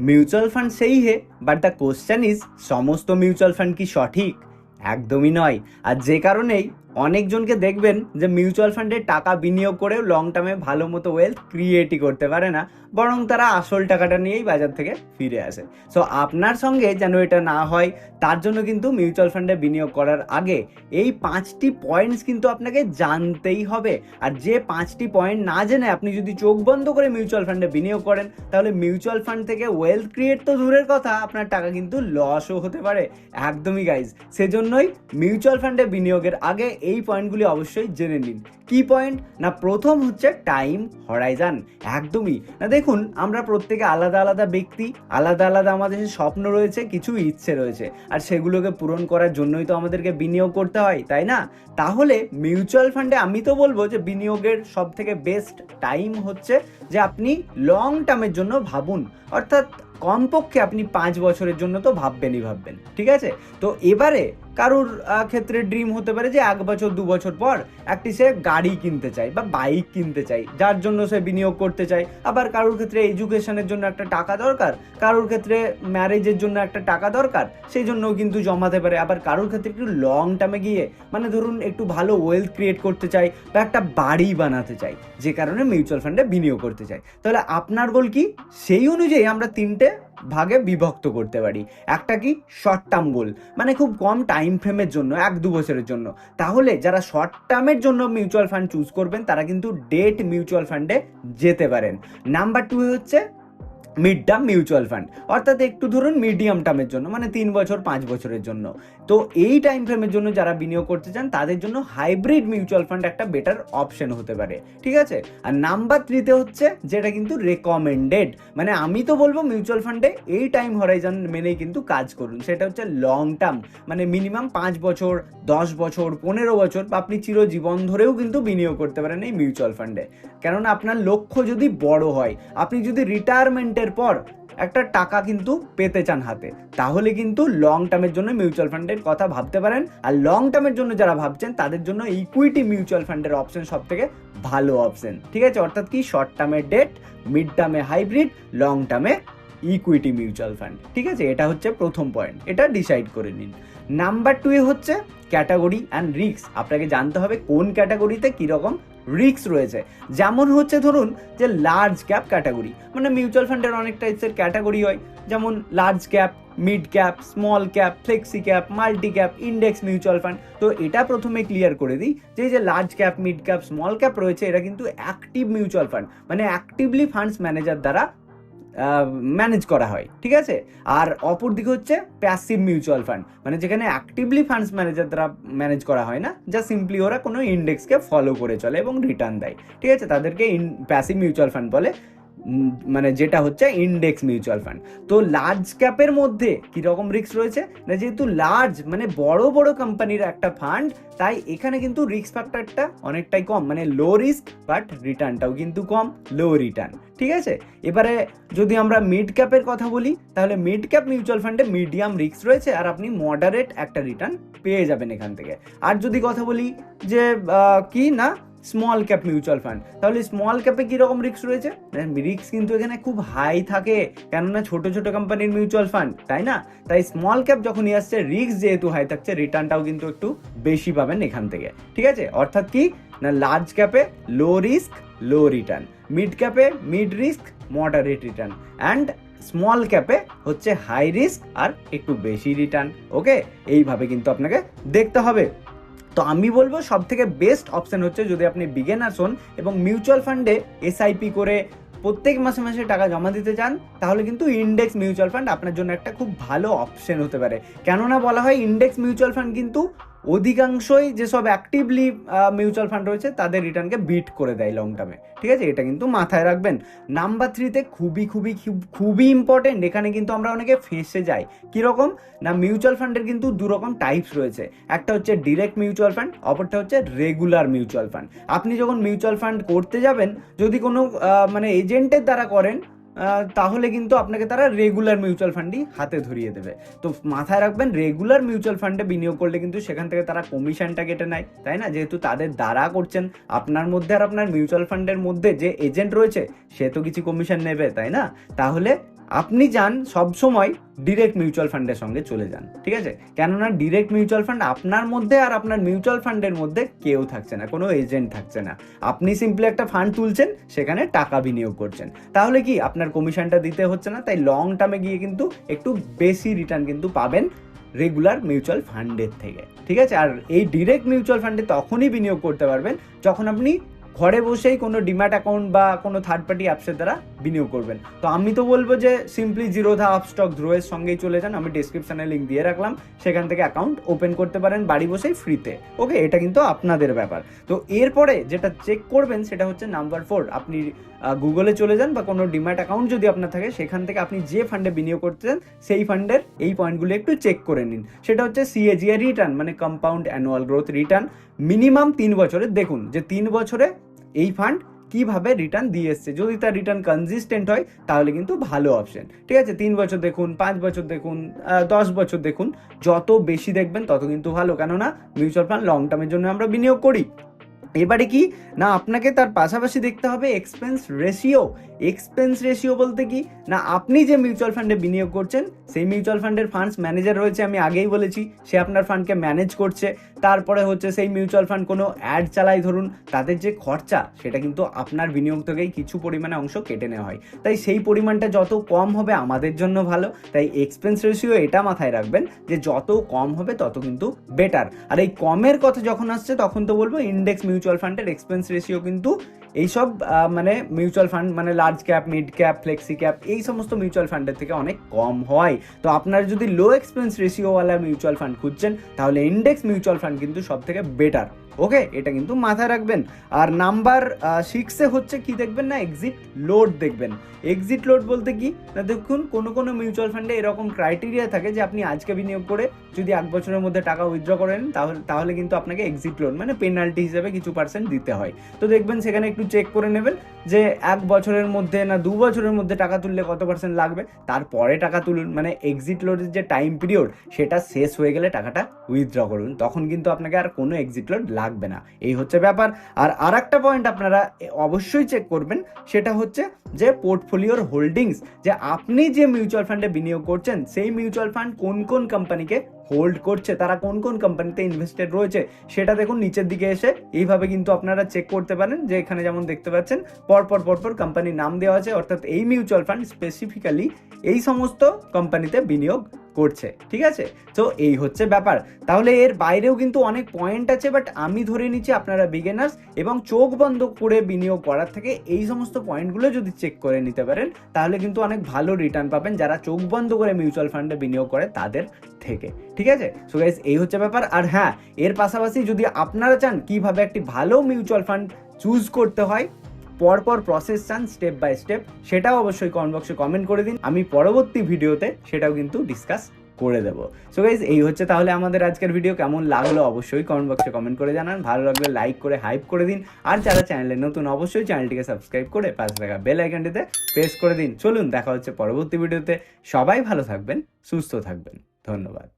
Mutual fund সেই হে, but the question is সমস্ত mutual fund কি সঠিক? একদমই নয়। আর যে কারণেই অনেকজনকে দেখবেন যে মিউচুয়াল ফান্ডে টাকা বিনিয়োগ করেও লং টার্মে ভালো মতো ওয়েলথ ক্রিয়েটই করতে পারে না, বরং তারা আসল টাকাটা নিয়েই বাজার থেকে ফিরে আসে। সো আপনার সঙ্গে যেন এটা না হয়, তার জন্য কিন্তু মিউচুয়াল ফান্ডে বিনিয়োগ করার আগে এই 5টি পয়েন্টস কিন্তু আপনাকে জানতেই হবে। আর যে 5টি পয়েন্ট না জেনে আপনি যদি চোখ বন্ধ করে মিউচুয়াল ফান্ডে বিনিয়োগ করেন, তাহলে মিউচুয়াল ফান্ড থেকে ওয়েলথ ক্রিয়েট তো দূরের কথা, আপনার টাকা কিন্তু লসও হতে পারে। একদমই গাইজ, সেজন্যই মিউচুয়াল ফান্ডে বিনিয়োগের আগে এই পয়েন্টগুলি অবশ্যই জেনে নিন। কি পয়েন্ট? না প্রথম হচ্ছে টাইম হরাইজান। একদমই না, দেখুন আমরা প্রত্যেকে আলাদা আলাদা ব্যক্তি, আলাদা আলাদা আমাদের স্বপ্ন রয়েছে, কিছু ইচ্ছে রয়েছে, আর সেগুলোকে পূরণ করার জন্যই তো আমাদেরকে বিনিয়োগ করতে হয়, তাই না? তাহলে মিউচুয়াল ফান্ডে আমি তো বলবো যে বিনিয়োগের সব থেকে বেস্ট টাইম হচ্ছে যে আপনি লং টার্মের জন্য ভাবুন, অর্থাৎ কমপক্ষে আপনি 5 বছরের জন্য তো ভাববেনই ভাববেন, ঠিক আছে? তো এবারে কারোর ক্ষেত্রে ড্রিম হতে পারে যে 1 বছর 2 বছর পর একটি সে গাড়ি কিনতে চায় বা বাইক কিনতে চায়, যার জন্য সে বিনিয়োগ করতে চায়। আবার কারোর ক্ষেত্রে এডুকেশনের জন্য একটা টাকা দরকার, কারোর ক্ষেত্রে ম্যারেজের জন্য একটা টাকা দরকার, সেই জন্যও কিন্তু জমাতে পারে। আবার কারোর ক্ষেত্রে একটু লং টার্মে গিয়ে, মানে ধরুন একটু ভালো ওয়েলথ ক্রিয়েট করতে চাই বা একটা বাড়ি বানাতে চাই, যে কারণে মিউচুয়াল ফান্ডে বিনিয়োগ করতে চাই। তাহলে আপনার গোল কি, সেই অনুযায়ী আমরা 3টে ভাগে বিভক্ত করতে পারি। একটা কি শর্ট টার্ম গোল, মানে খুব কম টাইম ফ্রেমের জন্য, 1-2 বছরের জন্য। তাহলে যারা শর্ট টার্মের জন্য মিউচুয়াল ফান্ড চুজ করবেন, তারা কিন্তু ডেট মিউচুয়াল ফান্ডে যেতে পারেন। নাম্বার 2 হচ্ছে মিড টার্ম মিউচুয়াল ফান্ড, অর্থাৎ একটু ধরুন মিডিয়াম টার্মের জন্য, মানে 3 বছর 5 বছরের জন্য। তো এই টাইম ফ্রেমের জন্য যারা বিনিয়োগ করতে চান, তাদের জন্য হাইব্রিড মিউচুয়াল ফান্ড একটা বেটার অপশন হতে পারে, ঠিক আছে? আর নাম্বার 3তে হচ্ছে যেটা কিন্তু রেকমেন্ডেড, মানে আমি তো বলবো মিউচুয়াল ফান্ডে এই টাইম হরাইজন মেনেই কিন্তু কাজ করুন। সেটা হচ্ছে লং টার্ম, মানে মিনিমাম 5 বছর, 10 বছর, 15 বছর, বা আপনি চিরজীবন ধরেও কিন্তু বিনিয়োগ করতে পারেন এই মিউচুয়াল ফান্ডে। কেননা আপনার লক্ষ্য যদি বড় হয়, আপনি যদি রিটায়ারমেন্টের পর একটা টাকা কিন্তু পেতে চান হাতে, তাহলে কিন্তু লং টার্মের জন্য মিউচুয়াল ফান্ডের কথা ভাবতে পারেন। আর লং টার্মের জন্য যারা ভাবছেন, তাদের জন্য ইকুইটি মিউচুয়াল ফান্ডের অপশন সব থেকে ভালো অপশন, ঠিক আছে? অর্থাৎ কি, শর্ট টার্মে ডেট, মিড টার্মে হাইব্রিড, লং টার্মে ইকুইটি মিউচুয়াল ফান্ড, ঠিক আছে? এটা হচ্ছে প্রথম পয়েন্ট, এটা ডিসাইড করে নিন। নাম্বার 2 হচ্ছে ক্যাটাগরি অ্যান্ড রিস্ক। আপনাকে জানতে হবে কোন ক্যাটাগরিতে কীরকম রিস্ক রয়েছে। যেমন হচ্ছে ধরুন যে লার্জ ক্যাপ ক্যাটাগরি, মানে মিউচুয়াল ফান্ডের অনেক টাইপসের ক্যাটাগরি হয়, যেমন large cap, mid cap, small cap, flexi cap, multi cap, index mutual fund. তো এটা প্রথমে ক্লিয়ার করে দিই যে এই যে large cap, mid cap, small cap রয়েছে, এরা কিন্তু অ্যাক্টিভ মিউচুয়াল ফান্ড, মানে অ্যাক্টিভলি ফান্ডস ম্যানেজার দ্বারা ম্যানেজ করা হয়, ঠিক আছে? আর অপর দিকে হচ্ছে প্যাসিভ মিউচুয়াল ফান্ড, মানে যেখানে অ্যাক্টিভলি ফান্ডস ম্যানেজার দ্বারা ম্যানেজ করা হয় না, যা সিম্পলি ওরা কোনো ইন্ডেক্সকে ফলো করে চলে এবং রিটার্ন দেয়, ঠিক আছে? তাদেরকে প্যাসিভ মিউচুয়াল ফান্ড বলে, মানে যেটা হচ্ছে ইন্ডেক্স মিউচুয়াল ফান্ড। তো লার্জ ক্যাপের মধ্যে কীরকম রিস্ক রয়েছে না, যেহেতু লার্জ মানে বড় বড় কোম্পানির একটা ফান্ড, তাই এখানে কিন্তু রিস্ক ফ্যাক্টরটা অনেকটাই কম, মানে লো রিস্ক বাট রিটার্নটাও কিন্তু কম, লো রিটার্ন, ঠিক আছে? এবারে যদি আমরা মিড ক্যাপের কথা বলি, তাহলে মিড ক্যাপ মিউচুয়াল ফান্ডে মিডিয়াম রিস্ক রয়েছে, আর আপনি মডারেট একটা রিটার্ন পেয়ে যাবেন এখান থেকে। আর যদি কথা বলি যে কি না স্মল ক্যাপ মিউচুয়াল ফান্ড, তাহলে স্মল ক্যাপে কীরকম রিস্ক রয়েছে? রিস্ক কিন্তু এখানে খুব হাই থাকে, কেননা ছোট ছোট কোম্পানির মিউচুয়াল ফান্ড, তাই না? তাই স্মল ক্যাপ যখনই আসছে, রিস্ক যেহেতু হাই থাকছে, রিটার্নটাও কিন্তু একটু বেশি পাবেন এখান থেকে, ঠিক আছে? অর্থাৎ কি না, লার্জ ক্যাপে low risk low return, mid ক্যাপে mid risk moderate return, and small ক্যাপে হচ্ছে হাই রিস্ক আর একটু বেশি রিটার্ন। ওকে, এইভাবে কিন্তু আপনাকে দেখতে হবে। তো আমি বলবো সব থেকে বেস্ট অপশন হচ্ছে, যদি আপনি বিগিনার্স হন এবং মিউচুয়াল ফান্ডে এসআইপি করে প্রত্যেক মাসে মাসে টাকা জমা দিতে চান, তাহলে কিন্তু ইন্ডেক্স মিউচুয়াল ফান্ড আপনার জন্য একটা খুব ভালো অপশন হতে পারে। কেননা বলা হয় ইন্ডেক্স মিউচুয়াল ফান্ড কিন্তু অধিকাংশই যেসব অ্যাক্টিভলি মিউচুয়াল ফান্ড রয়েছে, তাদের রিটার্নকে বিট করে দেয় লং টার্মে, ঠিক আছে? এটা কিন্তু মাথায় রাখবেন। নাম্বার 3তে খুবই খুবই খুবই ইম্পর্টেন্ট, এখানে কিন্তু আমরা অনেকে ফেঁসে যাই। কীরকম না, মিউচুয়াল ফান্ডের কিন্তু 2 রকম টাইপস রয়েছে, একটা হচ্ছে ডিরেক্ট মিউচুয়াল ফান্ড, অপরটা হচ্ছে রেগুলার মিউচুয়াল ফান্ড। আপনি যখন মিউচুয়াল ফান্ড করতে যাবেন, যদি কোনো মানে এজেন্টের দ্বারা করেন, তাহলে কিন্তু আপনাকে তারা রেগুলার মিউচুয়াল ফান্ডই হাতে ধরিয়ে দেবে। তো মাথায় রাখবেন, রেগুলার মিউচুয়াল ফান্ডে বিনিয়োগ করলে কিন্তু সেখান থেকে তারা কমিশনটা কেটে নেয়, তাই না? যেহেতু তাদের দ্বারা করছেন, আপনার মধ্যে আর আপনার মিউচুয়াল ফান্ডের মধ্যে যে এজেন্ট রয়েছে, সে তো কিছু কমিশন নেবে, তাই না? তাহলে আপনি যান সবসময় ডিরেক্ট মিউচুয়াল ফান্ডের সঙ্গে চলে যান, ঠিক আছে? কেননা ডিরেক্ট মিউচুয়াল ফান্ড আপনার মধ্যে আর আপনার মিউচুয়াল ফান্ডের মধ্যে কেউ থাকছে না, কোনো এজেন্ট থাকছে না। আপনি সিম্পলি একটা ফান্ড তুলছেন, সেখানে টাকা বিনিয়োগ করছেন, তাহলে কি আপনার কমিশনটা দিতে হচ্ছে না। তাই লং টার্মে গিয়ে কিন্তু একটু বেশি রিটার্ন কিন্তু পাবেন রেগুলার মিউচুয়াল ফান্ডের থেকে, ঠিক আছে? আর এই ডিরেক্ট মিউচুয়াল ফান্ডে তখনই বিনিয়োগ করতে পারবেন যখন আপনি ঘরে বসেই কোনো ডিম্যাট অ্যাকাউন্ট বা কোনো থার্ড পার্টি অ্যাপসের দ্বারা বিনিয়োগ করবেন। তো আমি তো বলবো যে সিম্পলি জিরোধা, আপস্টক, ধ্রুবের সঙ্গেই চলে যান। আমি ডিসক্রিপশনে লিঙ্ক দিয়ে রাখলাম, সেখান থেকে অ্যাকাউন্ট ওপেন করতে পারেন বাড়ি বসেই ফ্রিতে। ওকে, এটা কিন্তু আপনাদের ব্যাপার। তো এরপরে যেটা চেক করবেন সেটা হচ্ছে নাম্বার 4, আপনি গুগলে চলে যান বা কোনো ডিম্যাট অ্যাকাউন্ট যদি আপনার থাকে, সেখান থেকে আপনি যে ফান্ডে বিনিয়োগ করতেছেন সেই ফান্ডের এই পয়েন্টগুলো একটু চেক করে নিন। সেটা হচ্ছে সিএজিআর রিটার্ন, মানে compound annual growth return, minimum 3 বছরে দেখুন যে 3 বছরে এই ফান্ড কিভাবে রিটার্ন দিয়ে এসছে। যদি তার রিটার্ন কনসিস্টেন্ট হয় তাহলে কিন্তু ভালো অপশন, ঠিক আছে? 3 বছর দেখুন, 5 বছর দেখুন, 10 বছর দেখুন, যত বেশি দেখবেন তত কিন্তু ভালো, কেননা মিউচুয়াল ফান্ড লং টার্মের জন্য আমরা বিনিয়োগ করি। এবারে কি না, আপনাকে তার পাশাপাশি দেখতে হবে এক্সপেন্স রেশিও। এক্সপেন্স রেশিও বলতে কি না, আপনি যে মিউচুয়াল ফান্ডে বিনিয়োগ করছেন সেই মিউচুয়াল ফান্ডের ফান্ডস ম্যানেজার রয়েছে, আমি আগেই বলেছি, সে আপনার ফান্ডকে ম্যানেজ করছে। তারপরে হচ্ছে সেই মিউচুয়াল ফান্ড কোনো অ্যাড চালায় ধরুন, তাদের যে খরচা সেটা কিন্তু আপনার বিনিয়োগ থেকেই কিছু পরিমাণে অংশ কেটে নেওয়া হয়। তাই সেই পরিমাণটা যত কম হবে আমাদের জন্য ভালো। তাই এক্সপেন্স রেশিও এটা মাথায় রাখবেন যে যত কম হবে তত কিন্তু বেটার। আর এই কমের কথা যখন আসছে তখন তো বলবো ইন্ডেক্স মিউচুয়াল ফান্ডের এক্সপেন্স রেশিও কিন্তু এইসব মানে মিউচুয়াল ফান্ড মানে large cap, mid cap, flexi cap, এই সমস্ত মিউচুয়াল ফান্ডের থেকে অনেক কম হয়। তো আপনারা যদি লো এক্সপেন্স রেশিওওয়ালা মিউচুয়াল ফান্ড খুঁজছেন তাহলে ইন্ডেক্স মিউচুয়াল ফান্ড কিন্তু সব থেকে বেটার। ওকে, এটা কিন্তু মাথায় রাখবেন। আর নাম্বার 6-এ হচ্ছে কি দেখবেন না, এক্সিট লোড দেখবেন। এক্সিট লোড বলতে কি না, দেখুন কোনো মিউচুয়াল ফান্ডে এরকম ক্রাইটেরিয়া থাকে যে আপনি আজকে বিনিয়োগ করে যদি 1 বছরের মধ্যে টাকা উইথড্র করেন তাহলে কিন্তু আপনাকে এক্সিট লোড মানে পেনাল্টি হিসেবে কিছু পার্সেন্ট দিতে হয়। তো দেখবেন সেখানে একটু চেক করে নেবেন যে 1 বছরের মধ্যে না 2 বছরের মধ্যে টাকা তুললে কত পার্সেন্ট লাগবে, তারপরে টাকা তুলুন। মানে এক্সিট লোডের যে টাইম পিরিয়ড সেটা শেষ হয়ে গেলে টাকাটা উইথড্র করুন, তখন কিন্তু আপনাকে আর কোনো এক্সিট লোড লাগবে না। এই হচ্ছে ব্যাপার। আর আরেকটা পয়েন্ট আপনারা অবশ্যই চেক করবেন, সেটা হচ্ছে যে পোর্টফোলিওর হোল্ডিংস, যে আপনি যে মিউচুয়াল ফান্ডে বিনিয়োগ করছেন সেই মিউচুয়াল ফান্ড কোন কোন কোম্পানিকে হোল্ড করছে, তারা কোন কোন কোম্পানিতে ইনভেস্টেড রয়েছে সেটা দেখুন নিচের দিকে এসে। এইভাবে কিন্তু আপনারা চেক করতে পারেন যে এখানে যেমন দেখতে পাচ্ছেন পরপর কোম্পানির নাম দেওয়া আছে, অর্থাৎ এই মিউচুয়াল ফান্ড স্পেসিফিক্যালি এই সমস্ত কোম্পানিতে বিনিয়োগ করছে, ঠিক আছে? তো এই হচ্ছে ব্যাপার। তাহলে এর বাইরেও কিন্তু অনেক পয়েন্ট আছে, বাট আমি ধরে নিচ্ছি আপনারা বিগিনার্স এবং চোখ বন্ধ করে বিনিয়োগ করার থেকে এই সমস্ত পয়েন্টগুলো যদি চেক করে নিতে পারেন তাহলে কিন্তু অনেক ভালো রিটার্ন পাবেন যারা চোখ বন্ধ করে মিউচুয়াল ফান্ডে বিনিয়োগ করে তাদের থেকে, ঠিক আছে? সো গাইস, এই হচ্ছে ব্যাপার। আর হ্যাঁ, এর পাশাপাশি যদি আপনারা চান কিভাবে একটি ভালো মিউচুয়াল ফান্ড চুজ করতে হয়, পরপর প্রসেস চান স্টেপ বাই স্টেপ, সেটাও অবশ্যই কমেন্ট বক্সে কমেন্ট করে দিন। আমি পরবর্তী ভিডিওতে সেটাও কিন্তু ডিসকাস করে দেবো। সো গাইজ, এই হচ্ছে তাহলে আমাদের আজকের ভিডিও। কেমন লাগলো অবশ্যই কমেন্ট বক্সে কমেন্ট করে জানান। ভালো লাগলে লাইক করে হাইপ করে দিন। আর যারা চ্যানেলে নতুন অবশ্যই চ্যানেলটিকে সাবস্ক্রাইব করে পাশে থাকা বেল আইকনটিতে প্রেস করে দিন। চলুন দেখা হচ্ছে পরবর্তী ভিডিওতে। সবাই ভালো থাকবেন, সুস্থ থাকবেন। ধন্যবাদ।